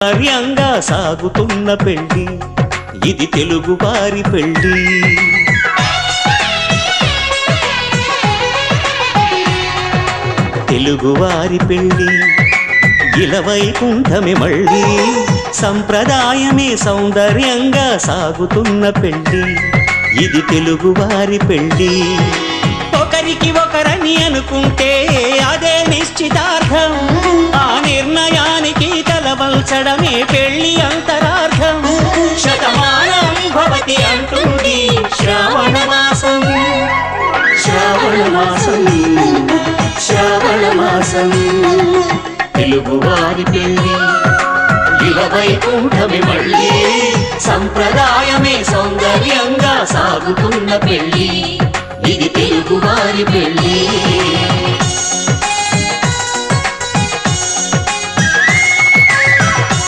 కార్యంగా సాగుతున్న పెళ్లి ఇది తెలుగువారి పెళ్లి. తెలుగువారి పెళ్లి ఇలవైకుంఠమే మళ్ళీ, సంప్రదాయమే సౌందర్యంగా సాగుతున్న పెళ్లి ఇది తెలుగువారి పెళ్లి. ఒకరికి ఒకరని అనుకుంటే అదే నిశ్చితార్థం, ఆ నిర్ణయానికి తలవల్చడమే పెళ్లి అంతరార్థం. శతమానం భవతి అంటుంది శ్రావణ మాసం, శ్రావణ మాసం, శ్రావణ మాసం. తెలుగువారి పెళ్లి ఇలవైకుంఠమే మళ్ళీ, సంప్రదాయమే సౌందర్యంగా సాగుతున్న పెళ్లి ఇది తెలుగువారి పెళ్లి.